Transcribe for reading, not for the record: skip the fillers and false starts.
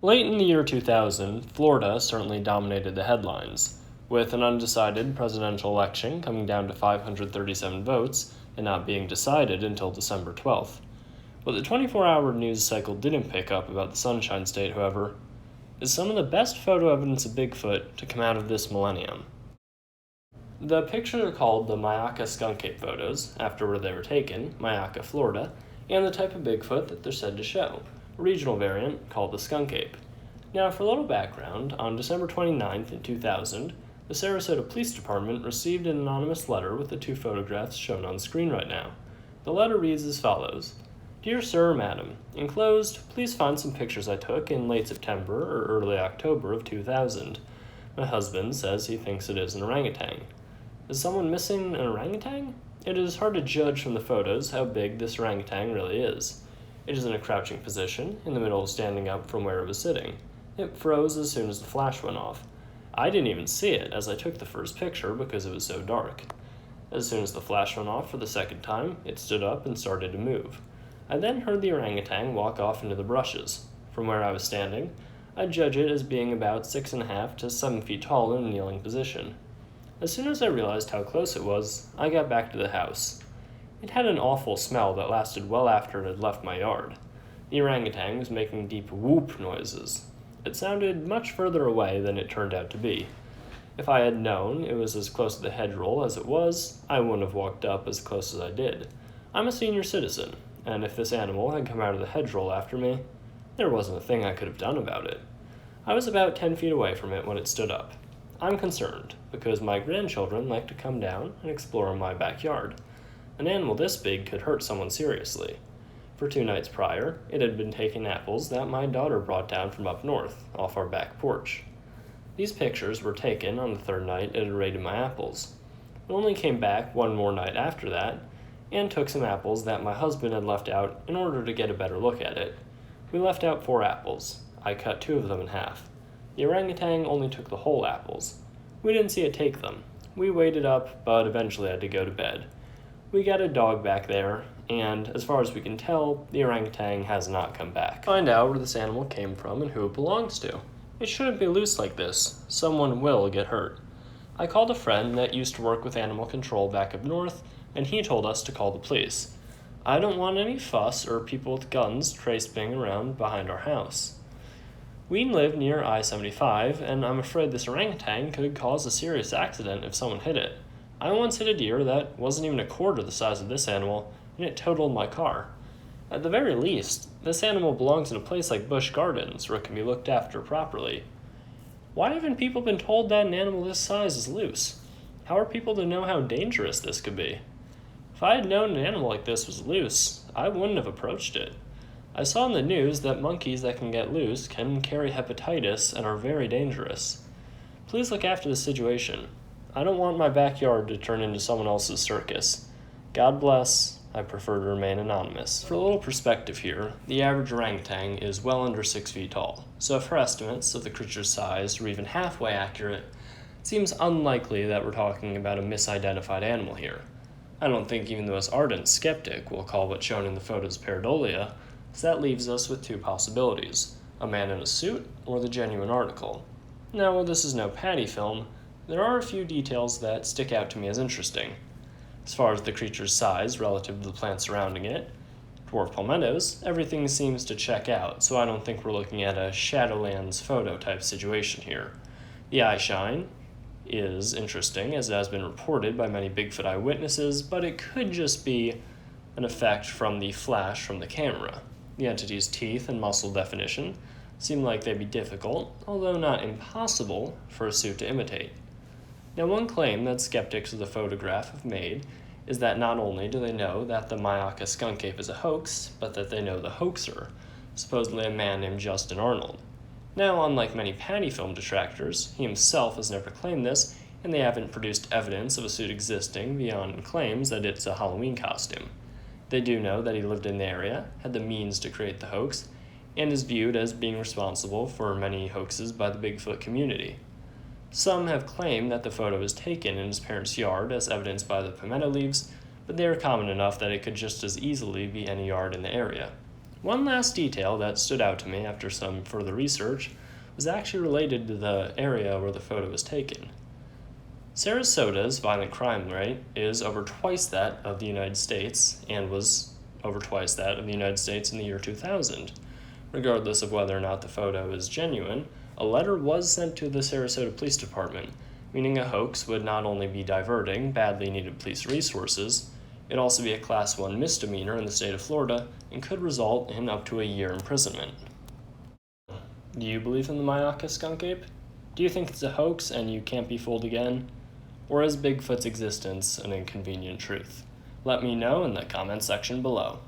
Late in the year 2000, Florida certainly dominated the headlines, with an undecided presidential election coming down to 537 votes and not being decided until December 12th. What the 24-hour news cycle didn't pick up about the Sunshine State, however, is some of the best photo evidence of Bigfoot to come out of this millennium. The pictures are called the Myakka Skunk Ape photos, after where they were taken, Myakka, Florida, and the type of Bigfoot that they're said to show, a regional variant called the Skunk Ape. Now, for a little background, on December 29th in 2000, the Sarasota Police Department received an anonymous letter with the two photographs shown on screen right now. The letter reads as follows: Dear Sir or Madam, enclosed, please find some pictures I took in late September or early October of 2000. My husband says he thinks it is an orangutan. Is someone missing an orangutan? It is hard to judge from the photos how big this orangutan really is. It is in a crouching position, in the middle of standing up from where it was sitting. It froze as soon as the flash went off. I didn't even see it as I took the first picture because it was so dark. As soon as the flash went off for the second time, it stood up and started to move. I then heard the orangutan walk off into the brushes. From where I was standing, I judge it as being about 6.5 to 7 feet tall in a kneeling position. As soon as I realized how close it was, I got back to the house. It had an awful smell that lasted well after it had left my yard. The orangutan was making deep whoop noises. It sounded much further away than it turned out to be. If I had known it was as close to the hedgerow as it was, I wouldn't have walked up as close as I did. I'm a senior citizen, and if this animal had come out of the hedgerow after me, there wasn't a thing I could have done about it. I was about 10 feet away from it when it stood up. I'm concerned, because my grandchildren like to come down and explore in my backyard. An animal this big could hurt someone seriously. For 2 nights prior, it had been taking apples that my daughter brought down from up north, off our back porch. These pictures were taken on the 3rd night it had raided my apples. It only came back one more night after that, and took some apples that my husband had left out in order to get a better look at it. We left out 4 apples. I cut 2 of them in half. The orangutan only took the whole apples. We didn't see it take them. We waited up, but eventually had to go to bed. We got a dog back there, and as far as we can tell, the orangutan has not come back. Find out where this animal came from and who it belongs to. It shouldn't be loose like this. Someone will get hurt. I called a friend that used to work with animal control back up north, and he told us to call the police. I don't want any fuss or people with guns traipsing around behind our house. We live near I-75, and I'm afraid this orangutan could cause a serious accident if someone hit it. I once hit a deer that wasn't even a quarter the size of this animal, and it totaled my car. At the very least, this animal belongs in a place like Busch Gardens, where it can be looked after properly. Why haven't people been told that an animal this size is loose? How are people to know how dangerous this could be? If I had known an animal like this was loose, I wouldn't have approached it. I saw in the news that monkeys that can get loose can carry hepatitis and are very dangerous. Please look after the situation. I don't want my backyard to turn into someone else's circus. God bless. I prefer to remain anonymous. For a little perspective here, the average orangutan is well under 6 feet tall, so if her estimates of the creature's size are even halfway accurate, it seems unlikely that we're talking about a misidentified animal here. I don't think even the most ardent skeptic will call what's shown in the photos pareidolia, so that leaves us with 2 possibilities: a man in a suit or the genuine article. Now, while this is no patty film, there are a few details that stick out to me as interesting. As far as the creature's size relative to the plants surrounding it, dwarf palmettos, everything seems to check out, so I don't think we're looking at a Shadowlands photo type situation here. The eye shine is interesting, as it has been reported by many Bigfoot eyewitnesses, but it could just be an effect from the flash from the camera. The entity's teeth and muscle definition seem like they'd be difficult, although not impossible, for a suit to imitate. Now, one claim that skeptics of the photograph have made is that not only do they know that the Myakka skunk ape is a hoax, but that they know the hoaxer, supposedly a man named Justin Arnold. Now, unlike many patty film detractors, he himself has never claimed this, and they haven't produced evidence of a suit existing beyond claims that it's a Halloween costume. They do know that he lived in the area, had the means to create the hoax, and is viewed as being responsible for many hoaxes by the Bigfoot community. Some have claimed that the photo was taken in his parents' yard, as evidenced by the pimento leaves, but they are common enough that it could just as easily be any yard in the area. One last detail that stood out to me after some further research was actually related to the area where the photo was taken. Sarasota's violent crime rate is over twice that of the United States and was over twice that of the United States in the year 2000. Regardless of whether or not the photo is genuine, a letter was sent to the Sarasota Police Department, meaning a hoax would not only be diverting badly needed police resources, it'd also be a Class 1 misdemeanor in the state of Florida and could result in up to a year imprisonment. Do you believe in the Myakka skunk ape? Do you think it's a hoax and you can't be fooled again? Or is Bigfoot's existence an inconvenient truth? Let me know in the comment section below.